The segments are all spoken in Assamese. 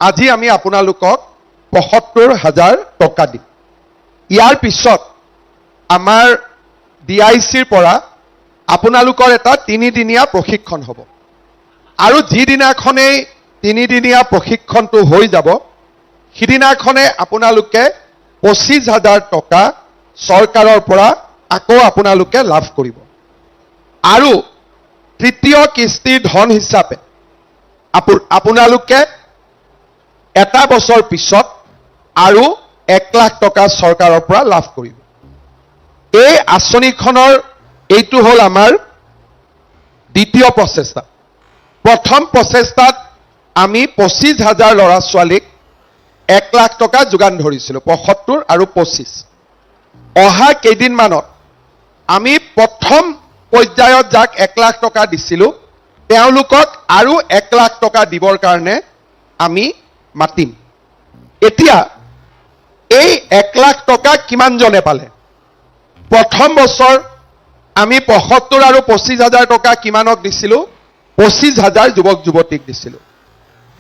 আজি আমি আপোনালোকক ৭৫,০০০ টকা দিম। ইয়াৰ পিছত আমাৰ DICৰ পৰা আপোনালোকৰ এটা ৩-দিনীয়া প্ৰশিক্ষণ হ'ব আৰু যিদিনাখনেই ৩-দিনীয়া প্ৰশিক্ষণটো হৈ যাব সিদিনাখনে আপোনালোকে ২৫,০০০ টকা চৰকাৰৰ পৰা আকৌ আপোনালোকে লাভ কৰিব আৰু তৃতীয় কিস্তিৰ ধন হিচাপে আপোনালোকে এটা বছৰ পিছত আৰু ১ লাখ টকা চৰকাৰৰ পৰা লাভ কৰিব। এই আঁচনিখনৰ এইটো হ'ল আমাৰ দ্বিতীয় প্ৰচেষ্টা। প্ৰথম প্ৰচেষ্টাত আমি ২৫,০০০ ল'ৰা ছোৱালীক ১ লাখ টকা যোগান ধৰিছিলোঁ, ৭৫ আৰু ২৫। অহা কেইদিনমানত আমি প্ৰথম পৰ্যায়ত যাক ১ লাখ টকা দিছিলোঁ তেওঁলোকক আৰু ১ লাখ টকা দিবৰ কাৰণে আমি মাতিম। এতিয়া এই ১ লাখ টকা কিমানজনে পালে? প্ৰথম বছৰ আমি ৭৫ আৰু ২৫,০০০ টকা কিমানক দিছিলোঁ? ২৫,০০০ যুৱক যুৱতীক দিছিলোঁ।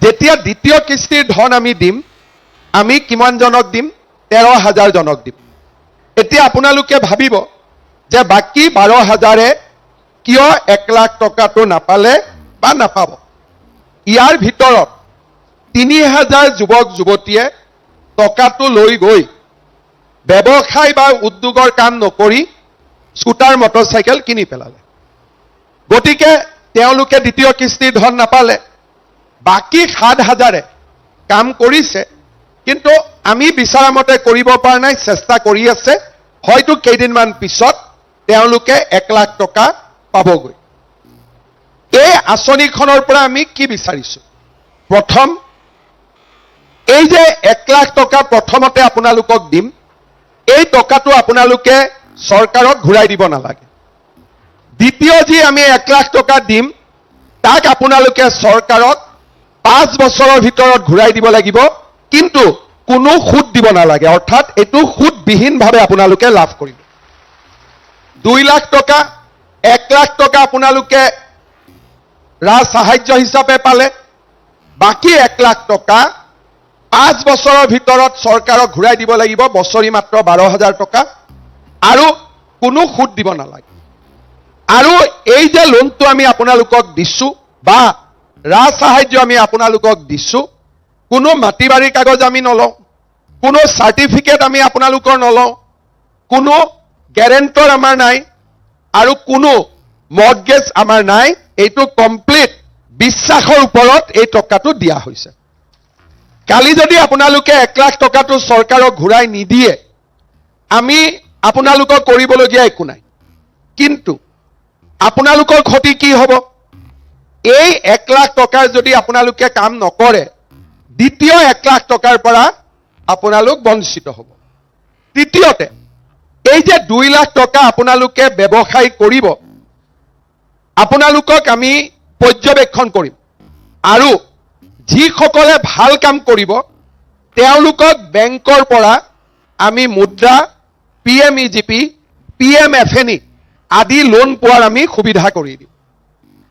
যেতিয়া দ্বিতীয় কিস্তিৰ ধন আমি দিম, আমি কিমানজনক দিম? ১৩,০০০ জনক দিম। এতিয়া আপোনালোকে ভাবিব যে বাকী ১২,০০০-এ কিয় ১ লাখ টকাটো নাপালে বা নাপাব? ইয়াৰ ভিতৰত ৩,০০০ যুৱক যুৱতীয়ে টকাটো লৈ গৈ ব্যৱসায় বা উদ্যোগৰ কাম নকৰি স্কুটাৰ মটৰচাইকেল কিনি পেলালে। গতিকে তেওঁলোকে দ্বিতীয় কিস্তিৰ ধন নাপালে। বাকী ৭,০০০-এ কাম কৰিছে, কিন্তু আমি বিচৰা মতে কৰিব পৰা নাই, চেষ্টা কৰি আছে। হয়তো কেইদিনমান পিছত তেওঁলোকে ১ লাখ টকা পাবগৈ। এই আঁচনিখনৰ পৰা আমি কি বিচাৰিছোঁ? প্ৰথম, এই যে ১ লাখ টকা প্ৰথমতে আপোনালোকক দিম, এই টকাটো আপোনালোকে চৰকাৰক ঘূৰাই দিব নালাগে। দ্বিতীয় যি আমি ১ লাখ টকা দিম তাক আপোনালোকে চৰকাৰক ৫ বছৰৰ ভিতৰত ঘূৰাই দিব লাগিব, কিন্তু কোনো সুদ দিব নালাগে। অৰ্থাৎ এইটো সুদবিহীনভাৱে আপোনালোকে লাভ কৰিব। ২ লাখ টকা, ১ লাখ টকা আপোনালোকে ৰাজ সাহায্য হিচাপে পালে। বাকী ১ লাখ টকা ৫ বছৰৰ ভিতৰত চৰকাৰক ঘূৰাই দিব লাগিব, বছৰি মাত্ৰ ১২,০০০ টকা, আৰু কোনো সুদ দিব নালাগে। আৰু এই যে লোনটো আমি আপোনালোকক দিছোঁ বা ৰাজ সাহায্য আমি আপোনালোকক দিছোঁ, কোনো মাটি বাৰীৰ কাগজ আমি নলওঁ, কোনো চাৰ্টিফিকেট আমি আপোনালোকৰ নলওঁ, কোনো গেৰেণ্টৰ আমাৰ নাই আৰু কোনো মৰ্টগেজ আমাৰ নাই। এইটো কমপ্লিট বিশ্বাসৰ ওপৰত এই টকাটো দিয়া হৈছে। কালি যদি আপোনালোকে ১ লাখ টকাটো চৰকাৰক ঘূৰাই নিদিয়ে, আমি আপোনালোকক কৰিবলগীয়া একো নাই। কিন্তু আপোনালোকৰ ক্ষতি কি হ'ব? এই ১ লাখ টকাৰ যদি আপোনালোকে কাম নকৰে, দ্বিতীয় ১ লাখ টকাৰ পৰা আপোনালোক বঞ্চিত হ'ব। তৃতীয়তে, এই যে ২ লাখ টকা আপোনালোকে ব্যৱসায় কৰিব, আপোনালোকক আমি পৰ্যবেক্ষণ কৰিম আৰু যিসকলে ভাল কাম কৰিব তেওঁলোকক বেংকৰ পৰা আমি মুদ্ৰা, PMEGP, PMFNE আদি লোন পোৱাৰ আমি সুবিধা কৰি দিম।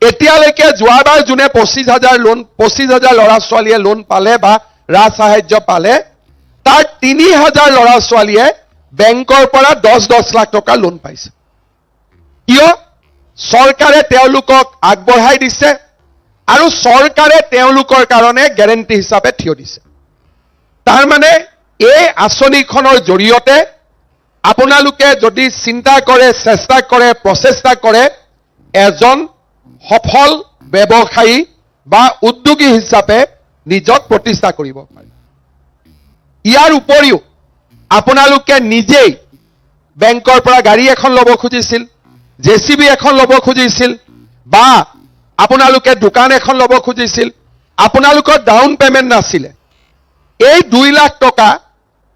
এতিয়ালৈকে যোৱাবাৰ যোনে ২৫,০০০ ল'ৰা ছোৱালীয়ে লোন পালে বা ৰাজ সাহায্য পালে, তাৰ ৩,০০০ ল'ৰা ছোৱালীয়ে বেংকৰ পৰা ১০ লাখ টকা লোন পাইছে। কিয়? চৰকাৰে তেওঁলোকক আগবঢ়াই দিছে আৰু চৰকাৰে তেওঁলোকৰ কাৰণে গেৰেণ্টি হিচাপে থিয় দিছে। তাৰমানে এই আঁচনিখনৰ জৰিয়তে আপোনালোকে যদি চিন্তা কৰে, চেষ্টা কৰে, প্ৰচেষ্টা কৰে, এজন সফল ব্যৱসায়ী বা উদ্যোগী হিচাপে নিজক প্ৰতিষ্ঠা কৰিব পাৰে। ইয়াৰ উপৰিও আপোনালোকে নিজেই বেংকৰ পৰা গাড়ী এখন ল'ব খুজিছিল, JCB এখন ল'ব খুজিছিল বা আপোনালোকে দোকান এখন ল'ব খুজিছিল, আপোনালোকৰ ডাউন পেমেণ্ট নাছিলে। এই ২ লাখ টকা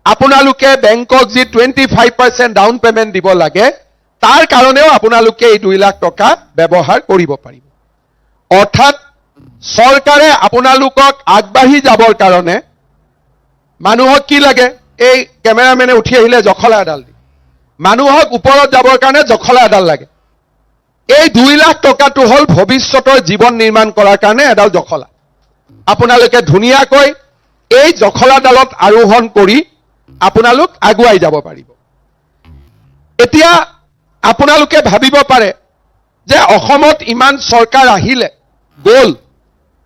আপোনালোকে বেংকক যি 25% ডাউন পেমেণ্ট দিব লাগে, তাৰ কাৰণেও আপোনালোকে এই ২ লাখ টকা ব্যৱহাৰ কৰিব পাৰিব। অৰ্থাৎ চৰকাৰে আপোনালোকক আগবাঢ়ি যাবৰ কাৰণে মানুহক কি লাগে? এই কেমেৰামেনে উঠি আহিলে জখলা এডাল দি, মানুহক ওপৰত যাবৰ কাৰণে জখলা এডাল লাগে। এই ২ লাখ টকাটো হ'ল ভৱিষ্যতৰ জীৱন নিৰ্মাণ কৰাৰ কাৰণে এডাল জখলা। আপোনালোকে ধুনীয়াকৈ এই জখলাডালত আৰোহণ কৰি আপোনালোক আগুৱাই যাব পাৰিব। এতিয়া আপোনালোকে ভাবিব পাৰে যে অসমত ইমান চৰকাৰ আহিলে গ'ল,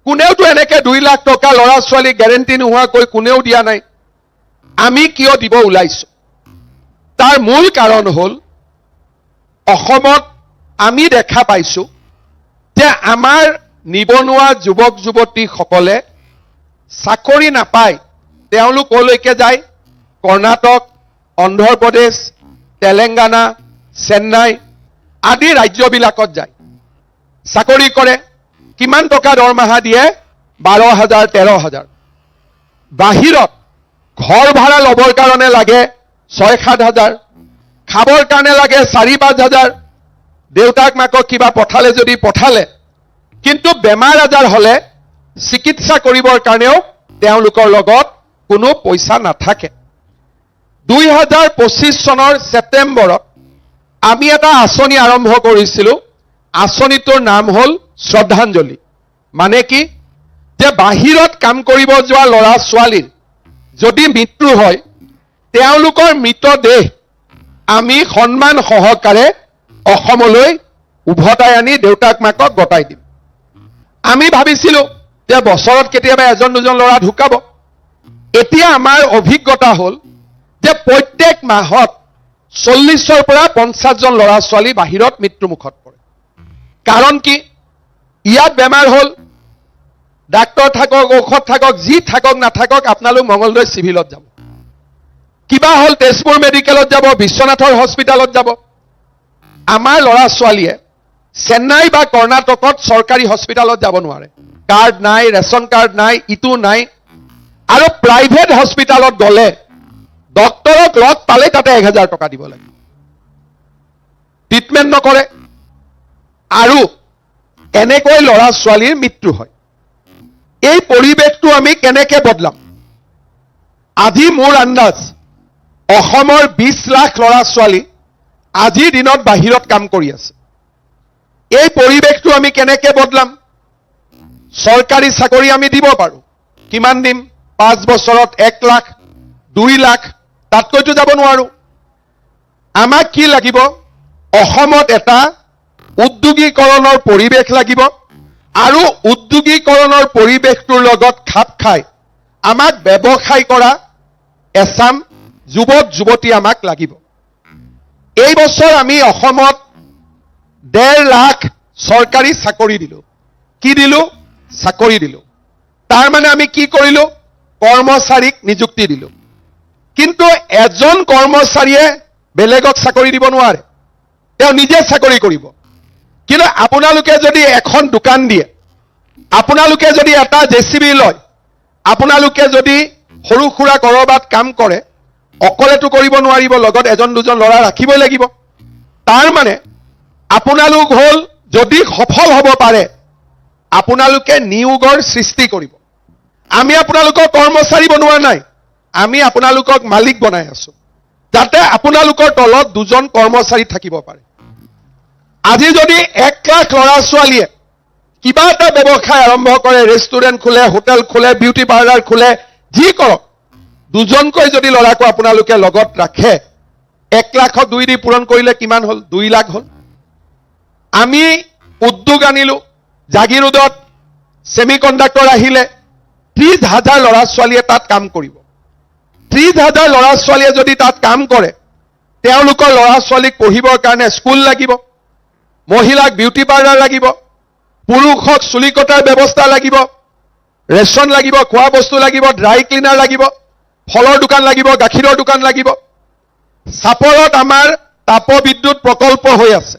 কোনেওতো এনেকে 2 লাখ টকা ল'ৰা ছোৱালী গ্যাৰেণ্টি নোহোৱাকৈ কোনেও দিয়া নাই, আমি কিয় দিব ওলাইছো? তাৰ মূল কাৰণ হ'ল অসমত আমি দেখা পাইছো যে আমাৰ নিবনুৱা যুৱক যুৱতীসকলে চাকৰি নাপায়, তেওঁলোক কলৈকে যায়? কৰ্ণাটক, অন্ধ্ৰপ্ৰদেশ, তেলেংগানা, চেন্নাই আদি ৰাজ্যবিলাকত যায়, চাকৰি কৰে। কিমান টকা দৰমহা দিয়ে? 12,000, 13,000। বাহিৰত ঘৰ ভাড়া ল'বৰ কাৰণে লাগে 6-7 হাজাৰ, খাবৰ কাৰণে লাগে 4-5 হাজাৰ, দেউতাক মাকক কিবা পঠালে যদি পঠালে, কিন্তু বেমাৰ আজাৰ হলে চিকিৎসা কৰিবৰ কাৰণেও তেওঁলোকৰ লগত কোনো পইচা নাথাকে। 2025 চনৰ ছেপ্টেম্বৰত আমি এটা আঁচনি আৰম্ভ কৰিছিলোঁ। আঁচনিটোৰ নাম হ'ল শ্ৰদ্ধাঞ্জলি। মানে কি? যে বাহিৰত কাম কৰিব যোৱা ল'ৰা ছোৱালীৰ যদি মৃত্যু হয়, তেওঁলোকৰ মৃতদেহ আমি সন্মান সহকাৰে অসমলৈ উভতাই আনি দেউতাক মাকক গতাই দিম। আমি ভাবিছিলোঁ যে বছৰত কেতিয়াবা 1-2জন ল'ৰা ঢুকাব। এতিয়া আমাৰ অভিজ্ঞতা হ'ল যে প্ৰত্যেক মাহত 40ৰ পৰা 50জন ল'ৰা ছোৱালী বাহিৰত মৃত্যুমুখত পৰে। কাৰণ কি? ইয়াত বেমাৰ হ'ল, ডাক্তৰ থাকক, ঔষধ থাকক, যি থাকক নাথাকক, আপোনালোক মঙলদৈ চিভিলত যাব। কিবা হ'ল তেজপুৰ মেডিকেলত যাব, বিশ্বনাথৰ হস্পিটালত যাব। আমাৰ ল'ৰা ছোৱালীয়ে চেন্নাই বা কৰ্ণাটকত চৰকাৰী হস্পিটালত যাব নোৱাৰে, কাৰ্ড নাই, ৰেচন কাৰ্ড নাই, ইটো নাই। আৰু প্ৰাইভেট হস্পিটালত গ'লে ডক্টৰক লগ পালে তাতে 1,000 টকা দিব লাগে, ট্ৰিটমেণ্ট নকৰে, আৰু এনেকৈ ল'ৰা ছোৱালীৰ মৃত্যু হয়। এই পৰিৱেশটো আমি কেনেকে বদলাম? আজি মোৰ আন্দাজ অসমৰ 20 লাখ ল'ৰা ছোৱালী আজিৰ দিনত বাহিৰত কাম কৰি আছে। এই পৰিৱেশটো আমি কেনেকে বদলাম? চৰকাৰী চাকৰি আমি দিব পাৰোঁ। কিমান দিম? 5 বছৰত 1 লাখ, 2 লাখ, তাতকৈতো যাব নোৱাৰো। আমাক কি লাগিব? অসমত এটা উদ্যোগীকৰণৰ পৰিৱেশ লাগিব, আৰু উদ্যোগীকৰণৰ পৰিৱেশটোৰ লগত খাপ খাই আমাক ব্যৱসায় কৰা এচাম যুৱক যুৱতী আমাক লাগিব। এই বছৰ আমি অসমত 1.5 লাখ চৰকাৰী চাকৰি দিলোঁ। কি দিলোঁ? চাকৰি দিলোঁ। তাৰ মানে আমি কি কৰিলোঁ? কৰ্মচাৰীক নিযুক্তি দিলোঁ। কিন্তু এজন কৰ্মচাৰীয়ে বেলেগক চাকৰি দিব নোৱাৰে, তেওঁ নিজে চাকৰি কৰিব। কিন্তু আপোনালোকে যদি এখন দোকান দিয়ে, আপোনালোকে যদি এটা জেচিবি লয়, আপোনালোকে যদি সৰু সুৰা কৰবাত কাম কৰে, অকলেতো কৰিব নোৱাৰিব, লগত 1-2জন ল'ৰা ৰাখিবই লাগিব। তাৰ মানে আপোনালোক হ'ল, যদি সফল হ'ব পাৰে, আপোনালোকে নিয়োগৰ সৃষ্টি কৰিব। আমি আপোনালোকক কৰ্মচাৰী বনোৱা নাই, আমি আপোনালোকক মালিক বনাই আছো, যাতে আপোনালোকৰ তলত 2জন কৰ্মচাৰী থাকিব পাৰে। আজি যদি 1 লাখ ল'ৰা ছোৱালীয়ে কিবা এটা ব্যৱসায় আৰম্ভ কৰে, ৰেষ্টুৰেণ্ট খোলে, হোটেল খোলে, বিউটি পাৰ্লাৰ খোলে, যি কৰক, 2জনকৈ যদি ল'ৰাকো আপোনালোকে লগত ৰাখে, 1 লাখক 2 দি পূৰণ কৰিলে কিমান হ'ল? 2 লাখ হ'ল। আমি উদ্যোগ আনিলোঁ। জাগিৰোডত ছেমিকণ্ডাক্টৰ আহিলে 30,000 ল'ৰা ছোৱালীয়ে তাত কাম কৰিব। 30,000 ল'ৰা ছোৱালীয়ে যদি তাত কাম কৰে, তেওঁলোকৰ ল'ৰা ছোৱালীক পঢ়িবৰ কাৰণে স্কুল লাগিব, মহিলাক বিউটি পাৰ্লাৰ লাগিব, পুৰুষক চুলি কটাৰ ব্যৱস্থা লাগিব, ৰেচন লাগিব, খোৱা বস্তু লাগিব, ড্ৰাই ক্লিনাৰ লাগিব, ফলৰ দোকান লাগিব, গাখীৰৰ দোকান লাগিব। চাপৰত আমাৰ তাপবিদ্যুৎ প্ৰকল্প হৈ আছে,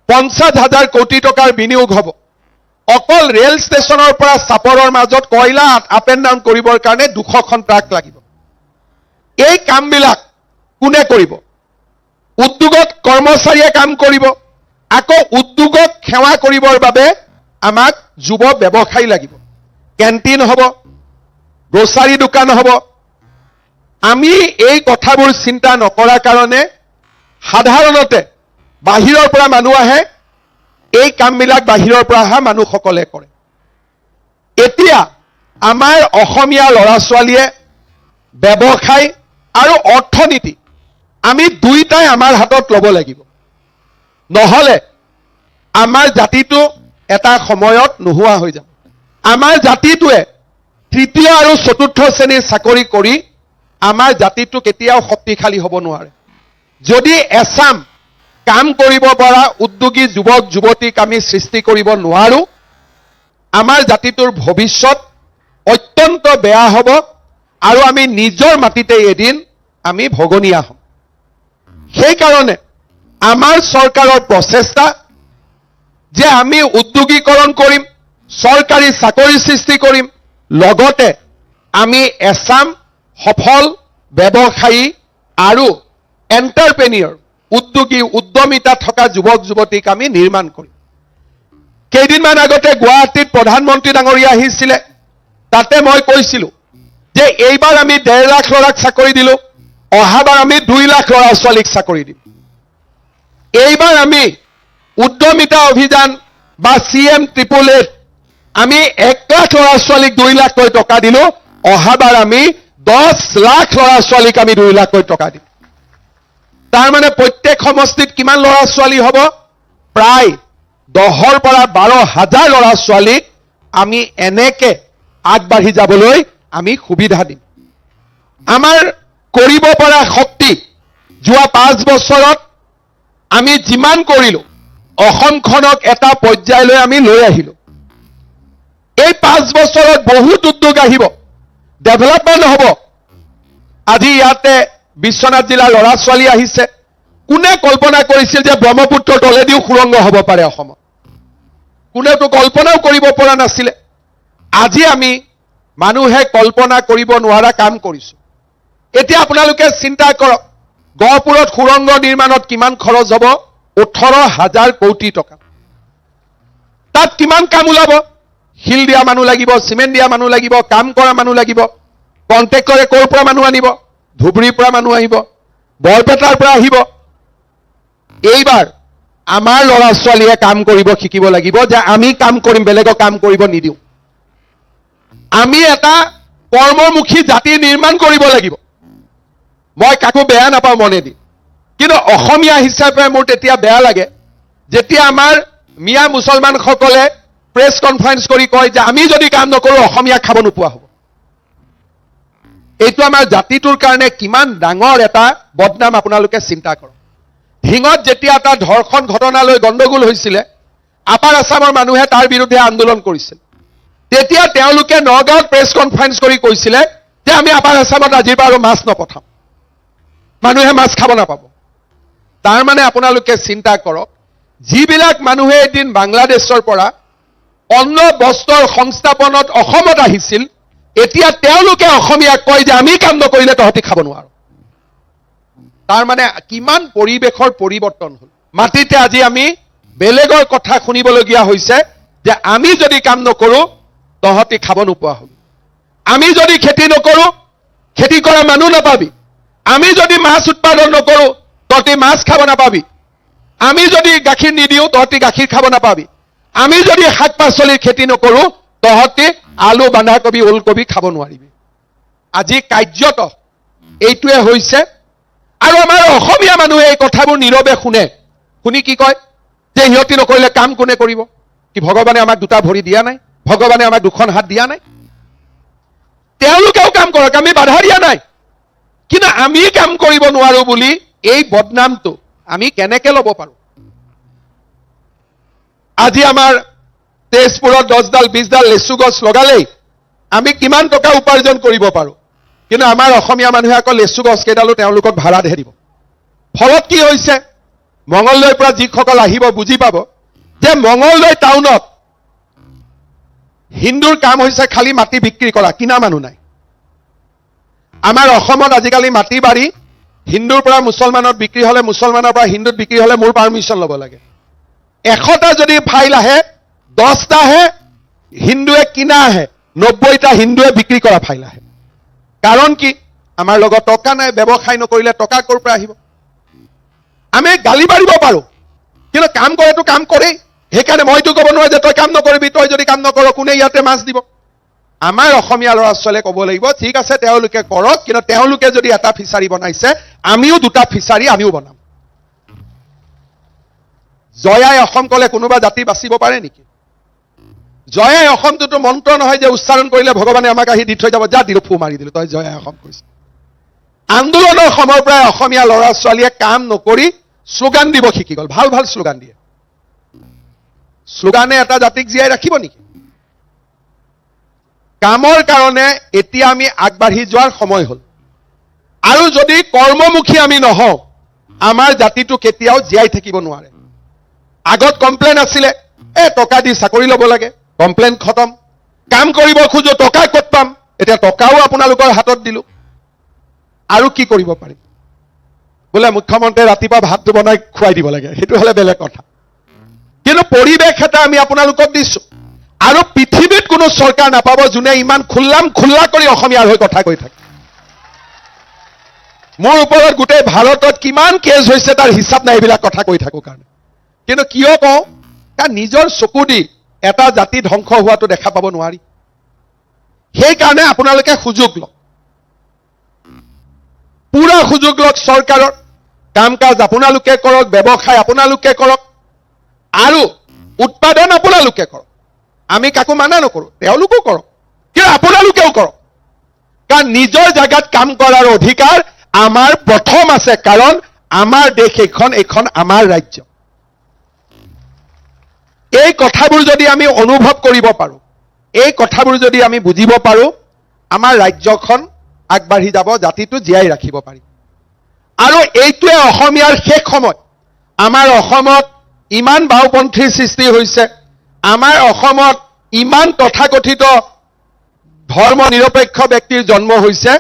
50,000 কোটি টকাৰ বিনিয়োগ হ'ব। অকল ৰেল ষ্টেচনৰ পৰা চাপৰৰ মাজত কয়লা আপ এণ্ড ডাউন কৰিবৰ কাৰণে 200খন ট্ৰাক লাগিব। এই কামবিলাক কোনে কৰিব? উদ্যোগত কৰ্মচাৰীয়ে কাম কৰিব। আকৌ উদ্যোগক সেৱা কৰিবৰ বাবে আমাক যুৱ ব্যৱসায়ী লাগিব। কেণ্টিন হ'ব, গ্ৰচাৰী দোকান হ'ব। আমি এই কথাবোৰ চিন্তা নকৰাৰ কাৰণে সাধাৰণতে বাহিৰৰ পৰা মানুহ আহে, এই কামবিলাক বাহিৰৰ পৰা অহা মানুহসকলে কৰে। এতিয়া আমাৰ অসমীয়া ল'ৰা ছোৱালীয়ে ব্যৱসায় আৰু অৰ্থনীতি আমি দুইটাই আমাৰ হাতত ল'ব লাগিব, নহ'লে আমাৰ জাতিটো এটা সময়ত নোহোৱা হৈ যাব। আমাৰ জাতিটোৱে তৃতীয় আৰু চতুৰ্থ শ্ৰেণীৰ চাকৰি কৰি আমাৰ জাতিটো কেতিয়াও শক্তিশালী হ'ব নোৱাৰে। যদি এচাম কাম কৰিব পৰা উদ্যোগী যুৱক যুৱতীক আমি সৃষ্টি কৰিব নোৱাৰো, আমাৰ জাতিটোৰ ভৱিষ্যত অত্যন্ত বেয়া হ'ব আৰু আমি নিজৰ মাটিতে এদিন আমি ভগনীয়া হ'ম। সেইকাৰণে আমাৰ চৰকাৰৰ প্ৰচেষ্টা যে আমি উদ্যোগীকৰণ কৰিম, চৰকাৰী চাকৰি সৃষ্টি কৰিম, লগতে আমি এচাম সফল ব্যৱসায়ী আৰু এণ্টাৰপ্ৰেনিয়ৰ উদ্যোগী উদ্যমিতা থকা যুৱক যুৱতীক আমি নিৰ্মাণ কৰিম। কেইদিনমান আগতে গুৱাহাটীত প্ৰধানমন্ত্ৰী ডাঙৰীয়া আহিছিলে, তাতে মই কৈছিলো যে এইবাৰ আমি 1.5 লাখ ল'ৰাক চাকৰি দিলো, অহাবাৰ আমি 2 লাখ ল'ৰা ছোৱালীক চাকৰি দিম। এইবাৰ আমি উদ্যমিতা অভিযান বা CM888 আমি 1 লাখ ল'ৰা ছোৱালীক 2 লাখকৈ টকা দিলো, অহাবাৰ আমি 10 লাখ ল'ৰা ছোৱালীক আমি 2 লাখকৈ টকা দিম। তাৰমানে প্ৰত্যেক সমষ্টিত কিমান ল'ৰা ছোৱালী হ'ব? প্ৰায় 10ৰ পৰা 12,000 ল'ৰা ছোৱালীক আমি এনেকে আগবাঢ়ি যাবলৈ আমি সুবিধা দিম। আমাৰ কৰিব পৰা শক্তি যোৱা 5 বছৰত আমি যিমান কৰিলো, অসমখনক এটা পৰ্যায়লৈ আমি লৈ আহিলো। এই 5 বছৰত বহুত উদ্যোগ আহিব, ডেভেলপমেণ্ট হ'ব। আজি ইয়াতে বিশ্বনাথ জিলাৰ ল'ৰা ছোৱালী আহিছে। কোনে কল্পনা কৰিছিল যে ব্ৰহ্মপুত্ৰৰ তলেদিও সুৰংগ হ'ব পাৰে অসমত? কোনেওতো কল্পনাও কৰিব পৰা নাছিলে। আজি আমি মানুহে কল্পনা কৰিব নোৱাৰা কাম কৰিছো। এতিয়া আপোনালোকে চিন্তা কৰক, গহপুৰত সুৰংগ নিৰ্মাণত কিমান খৰচ হ'ব? 18,000 কোটি টকা। তাত কিমান কাম ওলাব? শিল দিয়া মানুহ লাগিব, চিমেণ্ট দিয়া মানুহ লাগিব, কাম কৰা মানুহ লাগিব। কণ্ট্ৰেক্টৰে ক'ৰ পৰা মানুহ আনিব? ধুবুৰীৰ পৰা মানুহ আহিব, বৰপেটাৰ পৰা আহিব। এইবাৰ আমাৰ ল'ৰা ছোৱালীয়ে কাম কৰিব শিকিব লাগিব যে আমি কাম কৰিম, বেলেগক কাম কৰিব নিদিওঁ। আমি এটা কৰ্মমুখী জাতি নিৰ্মাণ কৰিব লাগিব। মই কাকো বেয়া নাপাওঁ মনেদি, কিন্তু অসমীয়া হিচাপে মোৰ তেতিয়া বেয়া লাগে যেতিয়া আমাৰ মিয়া মুছলমানসকলে প্ৰেছ কনফাৰেন্স কৰি কয় যে আমি যদি কাম নকৰোঁ অসমীয়া খাব নোপোৱা হ'ব। এইটো আমাৰ জাতিটোৰ কাৰণে কিমান ডাঙৰ এটা বদনাম আপোনালোকে চিন্তা কৰক। ঢিঙত যেতিয়া এটা ধৰ্ষণ ঘটনালৈ গণ্ডগোল হৈছিলে, আপাৰ আছামৰ মানুহে তাৰ বিৰুদ্ধে আন্দোলন কৰিছিল। তেতিয়া তেওঁলোকে নগাঁৱত প্ৰেছ কনফাৰেন্স কৰি কৈছিলে যে আমি আপাৰ আছামত আজিৰ পৰা আৰু মাছ নপঠাম, মানুহে মাছ খাব নাপাব। তাৰমানে আপোনালোকে চিন্তা কৰক, যিবিলাক মানুহে এদিন বাংলাদেশৰ পৰা অন্ন বস্ত্ৰৰ সংস্থাপনত অসমত আহিছিল, এতিয়া তেওঁলোকে অসমীয়াক কয় যে আমি কাম নকৰিলে তহঁতি খাব নোৱাৰো। তাৰমানে কিমান পৰিৱেশৰ পৰিৱৰ্তন হ'ল। মাটিতে আজি আমি বেলেগৰ কথা শুনিবলগীয়া হৈছে যে আমি যদি কাম নকৰোঁ তহঁতি খাব নোপোৱা হ'ল। আমি যদি খেতি নকৰোঁ, খেতি কৰা মানুহ নাপাবি। আমি যদি মাছ উৎপাদন নকৰোঁ তহঁতি মাছ খাব নাপাবি। আমি যদি গাখীৰ নিদিওঁ তহঁতি গাখীৰ খাব নাপাবি। আমি যদি শাক পাচলিৰ খেতি নকৰোঁ তহঁতি আলু, বন্ধাকবি, ওলকবি খাব নোৱাৰিবি। আজি কাৰ্যত এইটোৱে হৈছে। আৰু আমাৰ অসমীয়া মানুহে এই কথাবোৰ নীৰৱে শুনে। শুনি কি কয় যে সিহঁতি নকৰিলে কাম কোনে কৰিব? কি ভগৱানে আমাক 2টা ভৰি দিয়া নাই? ভগৱানে আমাক 2খন হাত দিয়া নাই? তেওঁলোকেও কাম কৰক, আমি বাধা দিয়া নাই। কিন্তু আমি কাম কৰিব নোৱাৰো বুলি এই বদনামটো আমি কেনেকে ল'ব পাৰো? আজি আমাৰ তেজপুৰত 10ডাল 20ডাল লেচু গছ লগালেই আমি কিমান টকা উপাৰ্জন কৰিব পাৰো। কিন্তু আমাৰ অসমীয়া মানুহে আকৌ লেচু গছ কেইডালো তেওঁলোকক ভাড়াতহে দিব। ফলত কি হৈছে? মঙলদৈৰ পৰা যিসকল আহিব বুজি পাব যে মঙলদৈ টাউনত হিন্দুৰ কাম হৈছে খালি মাটি বিক্ৰী কৰা, কিনা মানুহ নাই। আমাৰ অসমত আজিকালি মাটি বাৰী হিন্দুৰ পৰা মুছলমানত বিক্ৰী হ'লে, মুছলমানৰ পৰা হিন্দুত বিক্ৰী হ'লে মোৰ পাৰ্মিশ্যন ল'ব লাগে। 100টা যদি ফাইল আহে 10টাহে হিন্দুৱে কিনা আহে, 90টা হিন্দুৱে বিক্ৰী কৰা ফাইল আহে। কাৰণ কি? আমাৰ লগত টকা নাই। ব্যৱসায় নকৰিলে টকা ক'ৰ পৰা আহিব? আমি গালি পাৰিব পাৰোঁ, কিন্তু কাম কৰাটো কাম কৰেই। সেইকাৰণে মইতো ক'ব নোৱাৰো যে তই কাম নকৰিবি, তই যদি কাম নকৰ কোনে ইয়াতে মাছ দিব? আমাৰ অসমীয়া ল'ৰা ছোৱালীয়ে ক'ব লাগিব ঠিক আছে তেওঁলোকে কৰক, কিন্তু তেওঁলোকে যদি এটা ফিচাৰী বনাইছে আমিও দুটা ফিচাৰী আমিও বনাম। জয়াই অসম ক'লে কোনোবা জাতি বাচিব পাৰে নেকি? জয়াই অসমটোতো মন্ত্ৰ নহয় যে উচ্চাৰণ কৰিলে ভগৱানে আমাক আহি দি থৈ যাব, যা দিলো ফু মাৰি দিলো তই জয়াই অসম কৈছে। আন্দোলনৰ সময়ৰ পৰাই অসমীয়া ল'ৰা ছোৱালীয়ে কাম নকৰি শ্লোগান দিব শিকি গ'ল, ভাল ভাল শ্লোগান দিয়ে। শ্লোগানে এটা জাতিক জীয়াই ৰাখিব নেকি? কামৰ কাৰণে এতিয়া আমি আগবাঢ়ি যোৱাৰ সময় হ'ল, আৰু যদি কৰ্মমুখী আমি নহওঁ আমাৰ জাতিটো কেতিয়াও জীয়াই থাকিব নোৱাৰে। আগত কমপ্লেইন আছিলে টকা দি চাকৰি ল'ব লাগে, কমপ্লেইন খতম। কাম কৰিব খোজো টকা ক'ত পাম, এতিয়া টকাও আপোনালোকৰ হাতত দিলো, আৰু কি কৰিব পাৰিম? বোলে মুখ্যমন্ত্ৰীয়ে ৰাতিপুৱা ভাতটো বনাই খুৱাই দিব লাগে, সেইটো হ'লে বেলেগ কথা, কিন্তু পৰিৱেশ এটা আমি আপোনালোকক দিছো। আৰু পৃথিৱীত কোনো চৰকাৰ নাপাব যোনে ইমান খোল্লা কৰি অসমীয়াৰ হৈ কথা কৈ থাকে। মোৰ ওপৰত গোটেই ভাৰতত কিমান কেছ হৈছে তাৰ হিচাপ নাই এইবিলাক কথা কৈ থাকো কাৰণে। কিন্তু কিয় কওঁ, কাৰণ নিজৰ চকু দি এটা জাতি ধ্বংস হোৱাটো দেখা পাব নোৱাৰি। সেইকাৰণে আপোনালোকে সুযোগ লওক, পুৰা সুযোগ লওক। চৰকাৰৰ কাম কাজ আপোনালোকে কৰক, ব্যৱসায় আপোনালোকে কৰক, আৰু উৎপাদন আপোনালোকে কৰক। আমি কাকো মানা নকৰো, তেওঁলোকো কৰক, কিন্তু আপোনালোকেও কৰক। কাৰণ নিজৰ জাগাত কাম কৰাৰ অধিকাৰ আমাৰ প্ৰথম আছে, কাৰণ আমাৰ দেশ এইখন আমাৰ ৰাজ্য। এই কথাবোৰ যদি আমি অনুভৱ কৰিব পাৰো, এই কথাবোৰ যদি আমি বুজিব পাৰো, আমাৰ ৰাজ্যখন আগবাঢ়ি যাব, জাতিটো জীয়াই ৰাখিব পাৰি। আৰু এইটোৱে অসমীয়াৰ শেষ সময়। আমাৰ অসমত ইমান বাওপন্থীৰ সৃষ্টি হৈছে, আমাৰ অসমত ইমান তথাকথিত ধৰ্ম নিৰপেক্ষ ব্যক্তিৰ জন্ম হৈছে,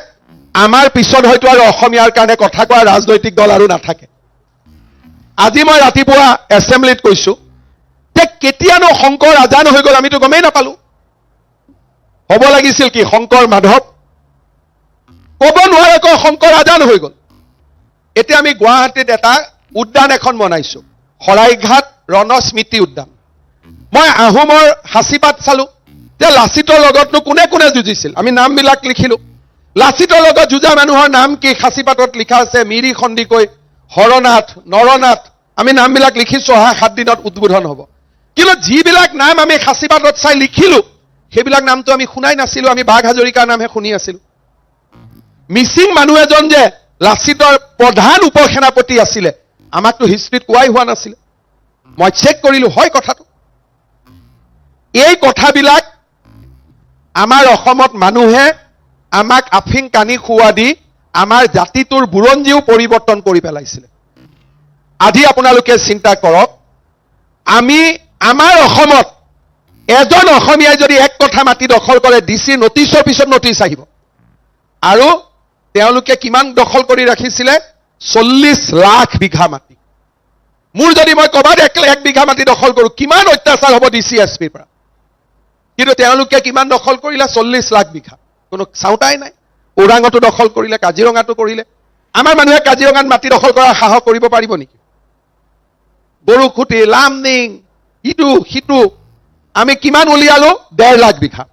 আমাৰ পিছত হয়তো আৰু অসমীয়াৰ কাৰণে কথা কোৱা ৰাজনৈতিক দল আৰু নাথাকে। আজি মই ৰাতিপুৱা এছেম্বলিত কৈছো যে কেতিয়ানো শংকৰ আজান হৈ গ'ল আমিতো গমেই নাপালো। হ'ব লাগিছিল কি শংকৰ মাধৱ, ক'ব নোৱাৰাকৈ শংকৰ আজান হৈ গ'ল। এতিয়া আমি গুৱাহাটীত এটা উদ্যান এখন বনাইছো, শৰাইঘাট ৰণ স্মৃতি উদ্যান। মই আহোমৰ সাঁচিপাত চালো যে লাচিতৰ লগতনো কোনে কোনে যুঁজিছিল, আমি নামবিলাক লিখিলো। লাচিতৰ লগত যুঁজা মানুহৰ নাম কি সাঁচিপাতত লিখা আছে, মিৰি সন্দিকৈ, হৰনাথ, নৰনাথ, আমি নামবিলাক লিখিছো, অহা 7 দিনত উদ্বোধন হ'ব। কিন্তু যিবিলাক নাম আমি সাঁচিপাতত চাই লিখিলো সেইবিলাক নামটো আমি শুনাই নাছিলো, আমি বাঘ হাজৰিকাৰ নামহে শুনি আছিলো। মিচিং মানুহ এজন যে লাচিতৰ প্ৰধান উপসেনাপতি আছিলে, আমাকতো হিষ্ট্ৰীত কোৱাই হোৱা নাছিলে। মই চেক কৰিলো, হয় কথাটো। এই কথাবিলাক আমাৰ অসমত মানুহে আমাক আফিং কানি খুওৱা দি আমাৰ জাতিটোৰ বুৰঞ্জীও পৰিৱৰ্তন কৰি পেলাইছিলে। আজি আপোনালোকে চিন্তা কৰক, আমাৰ অসমত এজন অসমীয়াই যদি এক কথা মাটি দখল কৰে, ডিচি নটিছৰ পিছত নটিছ আহিব। আৰু তেওঁলোকে কিমান দখল কৰি ৰাখিছিলে, 40 লাখ বিঘা মাটি। মোৰ যদি মই ক'বাত 1 বিঘা মাটি দখল কৰো, কিমান অত্যাচাৰ হ'ব ডিচি এছপিৰ পৰা। কিন্তু তেওঁলোকে কিমান দখল কৰিলে, 40 লাখ বিঘা, কোনো চাওঁতাই নাই। ওৰাঙতো দখল কৰিলে, কাজিৰঙাতো কৰিলে। আমাৰ মানুহে কাজিৰঙাত মাটি দখল কৰাৰ সাহস কৰিব পাৰিব নেকি? বৰষুটি, লামডিং, ইটো সিটো আমি কিমান উলিয়ালো, 1.5 লাখ বিঘা।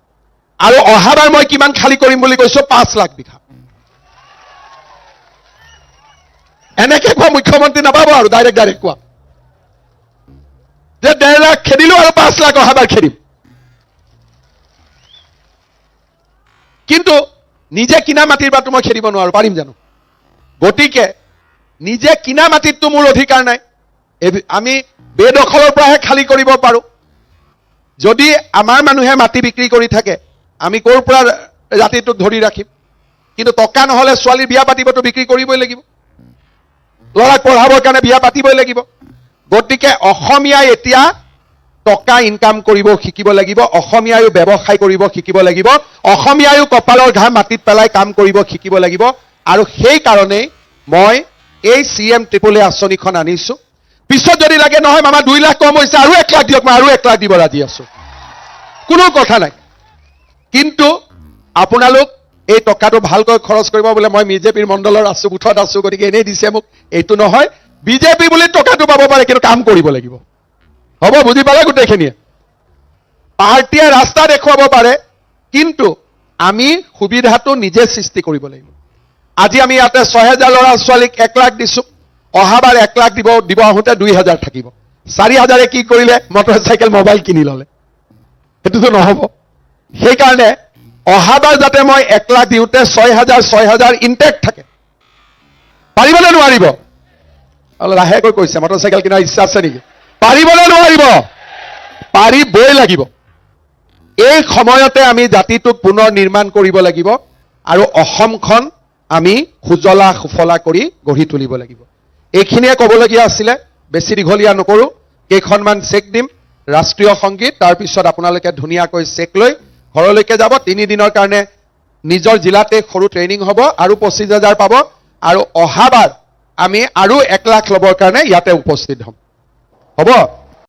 আৰু অহাবাৰ মই কিমান খালী কৰিম বুলি কৈছো, 5 লাখ বিঘা। এনেকে কোৱা মুখ্যমন্ত্ৰী নাপাব আৰু ডাইৰেক্ট কোৱা যে 1.5 লাখ খেদিলো আৰু 5 লাখ অহাবাৰ খেদিম। কিন্তু নিজে কিনা মাটিৰ বাটো মই খেদিব নোৱাৰো, পাৰিম জানো? গতিকে নিজে কিনা মাটিততো মোৰ অধিকাৰ নাই, আমি বেদখলৰ পৰাহে খালী কৰিব পাৰো। যদি আমাৰ মানুহে মাটি বিক্ৰী কৰি থাকে, আমি ক'ৰ পৰা জাতিটোক ধৰি ৰাখিম? কিন্তু টকা নহলে ছোৱালীৰ বিয়া পাতিবতো বিক্ৰী কৰিবই লাগিব, ল'ৰাক পঢ়াবৰ কাৰণে বিয়া পাতিবই লাগিব। গতিকে অসমীয়াই এতিয়া টকা ইনকাম কৰিব শিকিব লাগিব, অসমীয়ায়ো ব্যৱসায় কৰিব শিকিব লাগিব, অসমীয়ায়ো কপালৰ ঘাম মাটিত পেলাই কাম কৰিব শিকিব লাগিব। আৰু সেই কাৰণেই মই এই CM-AAA আঁচনিখন আনিছো। পিছত যদি লাগে নহয় মামা 2 লাখ কম হৈছে, আৰু 1 লাখ দিয়ক, মই আৰু 1 লাখ দিব ৰাজি আছো, কোনো কথা নাই। কিন্তু আপোনালোক এই টকাটো ভালকৈ খৰচ কৰিব। বোলে মই বিজেপিৰ মণ্ডলৰ আছো, বুথত আছো, গতিকে এনেই দিছে মোক, এইটো নহয়। বিজেপি বুলি টকাটো পাব পাৰে, কিন্তু কাম কৰিব লাগিব। হ'ব, বুজি পালে গোটেইখিনিয়ে? পাৰ্টীয়ে ৰাস্তা দেখুৱাব পাৰে, কিন্তু আমি সুবিধাটো নিজে সৃষ্টি কৰিব লাগিব। আজি আমি ইয়াতে 6,000 ল'ৰা ছোৱালীক 1 লাখ দিছোঁ, অহাবাৰ 1 লাখ দিব আহোঁতে 2,000 থাকিব। 4,000 কি কৰিলে? মটৰচাইকেল মোবাইল কিনি ল'লে। সেইটোতো নহ'ব। সেইকাৰণে অহাবাৰ যাতে মই 1 লাখ দিওঁতে 6,000 ইনটেক্ট থাকে। পাৰিবনে নোৱাৰিব? অলপ লাহেকৈ কৈছে, মটৰচাইকেল কিনাৰ ইচ্ছা আছে নেকি? পাৰিবনে নোৱাৰিব? পাৰিবই লাগিব। এই সময়তে আমি জাতিটোক পুনৰ নিৰ্মাণ কৰিব লাগিব আৰু অসমখন আমি সুজলা সুফলা কৰি গঢ়ি তুলিব লাগিব। এইখিনিয়ে ক'বলগীয়া আছিলে, বেছি দীঘলীয়া নকৰোঁ। কেইখনমান চেক দিম, ৰাষ্ট্ৰীয় সংগীত, তাৰপিছত আপোনালোকে ধুনীয়াকৈ চেক লৈ ঘৰলৈকে যাব। 3 দিনৰ কাৰণে নিজৰ জিলাতে সৰু ট্ৰেইনিং হ'ব আৰু 25,000 পাব। আৰু অহাবাৰ আমি আৰু 1 লাখ ল'বৰ কাৰণে ইয়াতে উপস্থিত হ'ম। হ'ব?